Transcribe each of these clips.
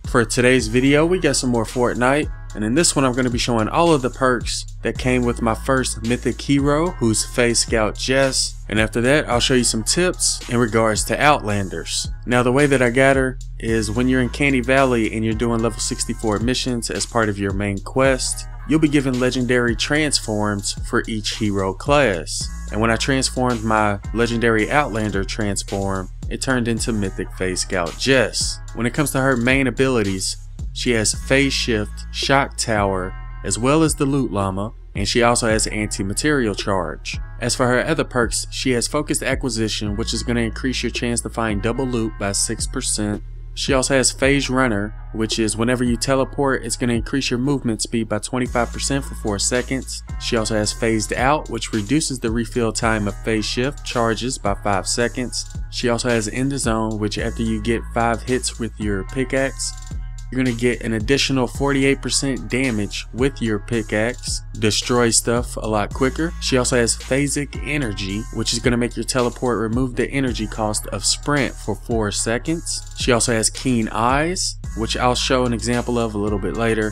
For today's video, we got some more Fortnite, and in this one I'm going to be showing all of the perks that came with my first mythic hero, who's Phase Scout Jess, and after that I'll show you some tips in regards to Outlanders. Now the way that I got her is when you're in Candy Valley and you're doing level 64 missions as part of your main quest, you'll be given legendary transforms for each hero class. And when I transformed my legendary Outlander transform, it turned into mythic Phase Scout Jess. When it comes to her main abilities, she has Phase Shift, Shock Tower, as well as the Loot Llama, and she also has Anti-Material Charge. As for her other perks, she has Focused Acquisition, which is going to increase your chance to find double loot by 6%. She also has Phase Runner, which is whenever you teleport, it's going to increase your movement speed by 25% for 4 seconds. She also has Phased Out, which reduces the refill time of Phase Shift charges by 5 seconds. She also has In the Zone, which after you get 5 hits with your pickaxe, you're going to get an additional 48% damage with your pickaxe, destroy stuff a lot quicker. She also has Phasic Energy, which is going to make your teleport remove the energy cost of sprint for 4 seconds. She also has Keen Eyes, which I'll show an example of a little bit later,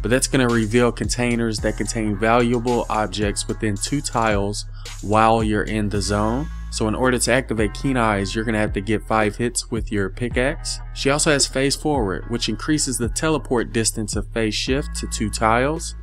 but that's going to reveal containers that contain valuable objects within 2 tiles while you're in the zone. So in order to activate Keen Eyes, you're going to have to get 5 hits with your pickaxe. She also has Phase Forward, which increases the teleport distance of Phase Shift to 2 tiles.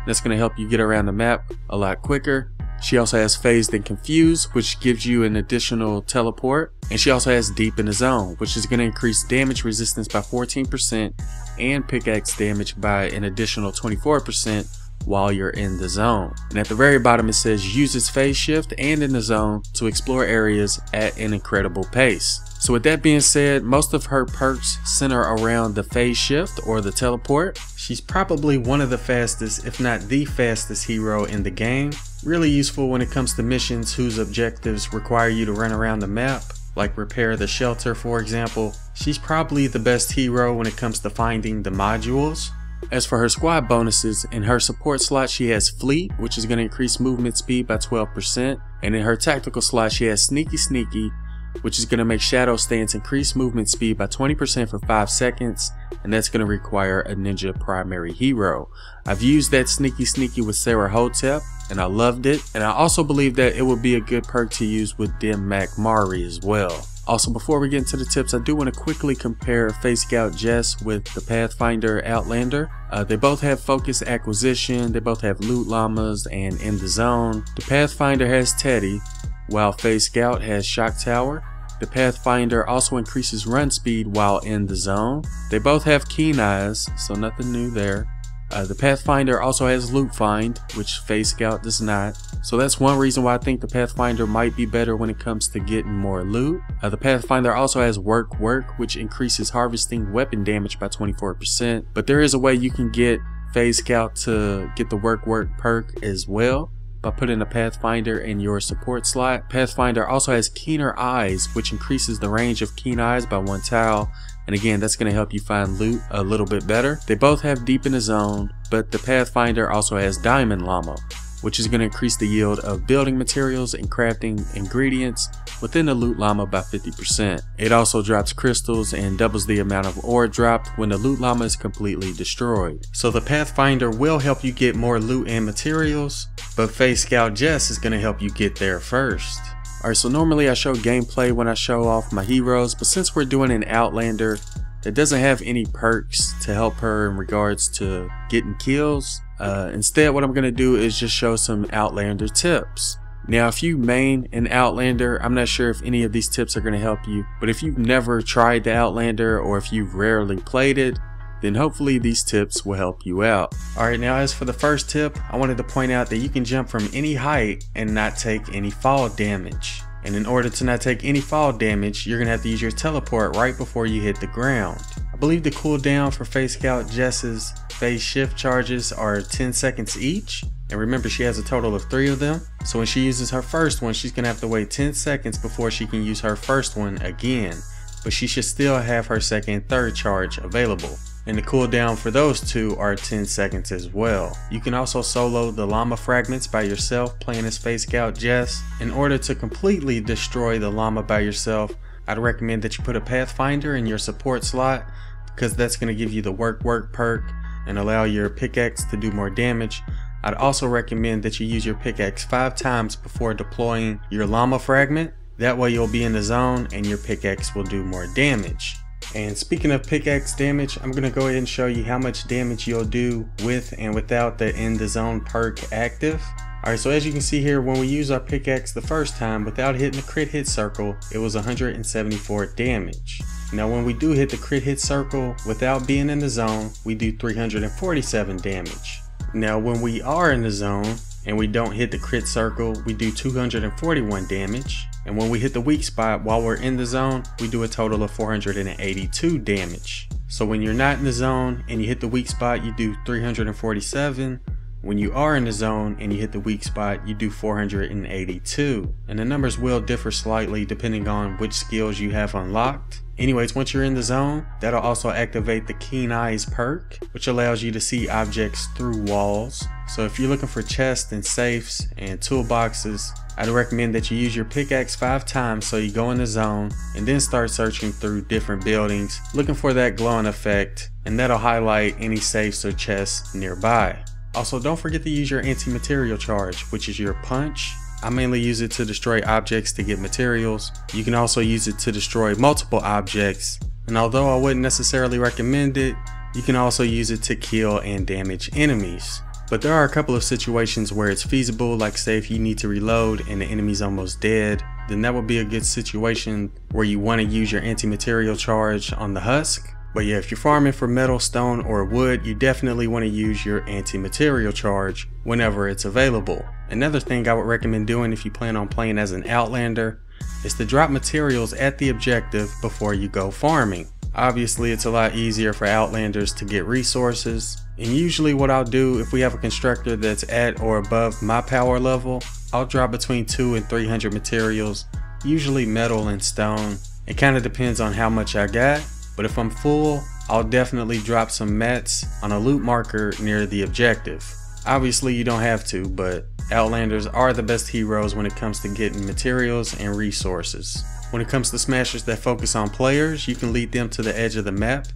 That's going to help you get around the map a lot quicker. She also has Phased and Confused, which gives you an additional teleport. And she also has Deep in the Zone, which is going to increase damage resistance by 14% and pickaxe damage by an additional 24% while you're in the zone. And at the very bottom it says uses Phase Shift and In the Zone to explore areas at an incredible pace. So with that being said, most of her perks center around the Phase Shift or the teleport. She's probably one of the fastest, if not the fastest hero in the game. Really useful when it comes to missions whose objectives require you to run around the map, like repair the shelter for example. She's probably the best hero when it comes to finding the modules. As for her squad bonuses, in her support slot she has Fleet, which is going to increase movement speed by 12%, and in her tactical slot she has Sneaky, which is going to make Shadow Stance increase movement speed by 20% for 5 seconds, and that's going to require a ninja primary hero. I've used that Sneaky with Sarah Hotep, and I loved it, and I also believe that it would be a good perk to use with Dim Mak Mari as well. Also, before we get into the tips, I do want to quickly compare Phase Scout Jess with the Pathfinder Outlander. They both have Focus Acquisition, they both have Loot Llamas and In the Zone. The Pathfinder has Teddy, while Phase Scout has Shock Tower. The Pathfinder also increases run speed while in the zone. They both have Keen Eyes, so nothing new there. The Pathfinder also has Loot Find, which Phase Scout does not. So that's one reason why I think the Pathfinder might be better when it comes to getting more loot. The Pathfinder also has Work, which increases harvesting weapon damage by 24%. But there is a way you can get Phase Scout to get the Work perk as well, by putting a Pathfinder in your support slot. Pathfinder also has Keener Eyes, which increases the range of Keen Eyes by 1 tile. And again, that's going to help you find loot a little bit better. They both have Deep in the Zone, but the Pathfinder also has Diamond Llama, which is going to increase the yield of building materials and crafting ingredients within the Loot Llama by 50%. It also drops crystals and doubles the amount of ore dropped when the Loot Llama is completely destroyed. So the Pathfinder will help you get more loot and materials, but Phase Scout Jess is going to help you get there first. Alright, so normally I show gameplay when I show off my heroes, but since we're doing an Outlander that doesn't have any perks to help her in regards to getting kills, instead what I'm going to do is just show some Outlander tips. Now if you main an Outlander, I'm not sure if any of these tips are going to help you, but if you've never tried the Outlander or if you've rarely played it, then hopefully these tips will help you out. Alright, now as for the first tip, I wanted to point out that you can jump from any height and not take any fall damage. And in order to not take any fall damage, you're going to have to use your teleport right before you hit the ground. I believe the cooldown for Phase Scout Jess's Phase Shift charges are 10 seconds each. And remember, she has a total of 3 of them. So when she uses her first one, she's going to have to wait 10 seconds before she can use her first one again. But she should still have her second and third charge available. And the cooldown for those 2 are 10 seconds as well. You can also solo the llama fragments by yourself playing as Phase Scout Jess. In order to completely destroy the llama by yourself, I'd recommend that you put a Pathfinder in your support slot because that's going to give you the work perk and allow your pickaxe to do more damage. I'd also recommend that you use your pickaxe 5 times before deploying your llama fragment. That way you'll be in the zone and your pickaxe will do more damage. And speaking of pickaxe damage, I'm going to go ahead and show you how much damage you'll do with and without the in the zone perk active. Alright, so as you can see here, when we use our pickaxe the first time without hitting the crit hit circle, it was 174 damage. Now when we do hit the crit hit circle without being in the zone, we do 347 damage. Now when we are in the zone and we don't hit the crit circle, we do 241 damage. And when we hit the weak spot while we're in the zone, we do a total of 482 damage. So when you're not in the zone and you hit the weak spot, you do 347. When you are in the zone and you hit the weak spot, you do 482. And the numbers will differ slightly depending on which skills you have unlocked. Anyways, once you're in the zone, that'll also activate the Keen Eyes perk, which allows you to see objects through walls. So if you're looking for chests and safes and toolboxes, I'd recommend that you use your pickaxe 5 times so you go in the zone and then start searching through different buildings, looking for that glowing effect, and that'll highlight any safes or chests nearby. Also, don't forget to use your anti-material charge, which is your punch. I mainly use it to destroy objects to get materials. You can also use it to destroy multiple objects, and although I wouldn't necessarily recommend it, you can also use it to kill and damage enemies. But there are a couple of situations where it's feasible, like say if you need to reload and the enemy's almost dead, then that would be a good situation where you want to use your anti-material charge on the husk. But yeah, if you're farming for metal, stone, or wood, you definitely want to use your anti-material charge whenever it's available. Another thing I would recommend doing if you plan on playing as an Outlander is to drop materials at the objective before you go farming. Obviously, it's a lot easier for Outlanders to get resources, and usually what I'll do if we have a constructor that's at or above my power level, I'll drop between 200 and 300 materials, usually metal and stone. It kind of depends on how much I got. But if I'm full, I'll definitely drop some mats on a loot marker near the objective. Obviously you don't have to, but Outlanders are the best heroes when it comes to getting materials and resources. When it comes to smashers that focus on players, you can lead them to the edge of the map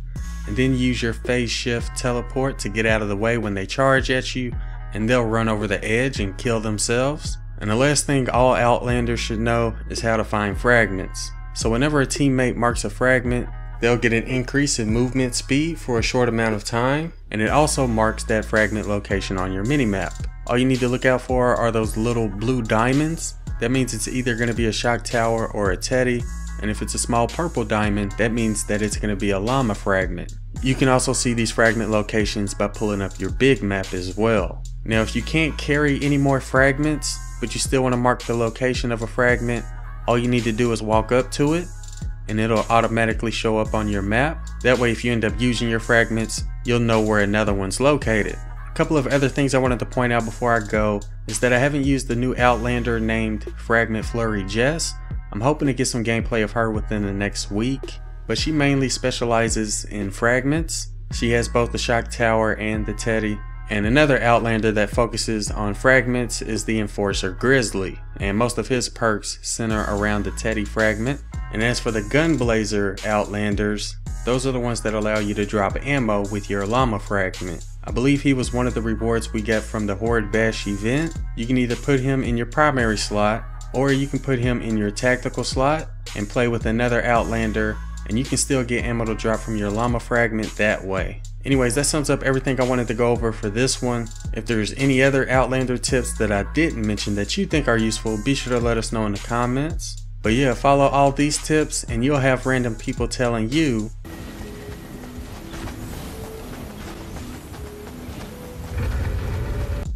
and then use your phase shift teleport to get out of the way when they charge at you, and they'll run over the edge and kill themselves. And the last thing all Outlanders should know is how to find fragments. So whenever a teammate marks a fragment, they'll get an increase in movement speed for a short amount of time, and it also marks that fragment location on your minimap. All you need to look out for are those little blue diamonds. That means it's either going to be a shock tower or a teddy, and if it's a small purple diamond, that means that it's going to be a llama fragment. You can also see these fragment locations by pulling up your big map as well. Now if you can't carry any more fragments, but you still want to mark the location of a fragment, all you need to do is walk up to it, and it'll automatically show up on your map. That way if you end up using your fragments, you'll know where another one's located. A couple of other things I wanted to point out before I go is that I haven't used the new Outlander named Fragment Flurry Jess. I'm hoping to get some gameplay of her within the next week, but she mainly specializes in fragments. She has both the shock tower and the teddy. And another Outlander that focuses on fragments is the Enforcer Grizzly, and most of his perks center around the teddy fragment. And as for the Gunblazer Outlanders, those are the ones that allow you to drop ammo with your llama fragment. I believe he was one of the rewards we get from the Horde Bash event. You can either put him in your primary slot, or you can put him in your tactical slot and play with another Outlander, and you can still get ammo to drop from your llama fragment that way. Anyways, that sums up everything I wanted to go over for this one. If there's any other Outlander tips that I didn't mention that you think are useful, be sure to let us know in the comments. But yeah, follow all these tips and you'll have random people telling you.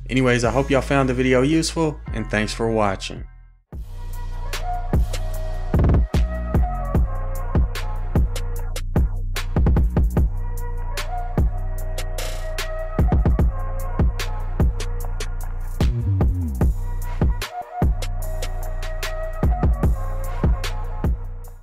Anyways, I hope y'all found the video useful, and thanks for watching.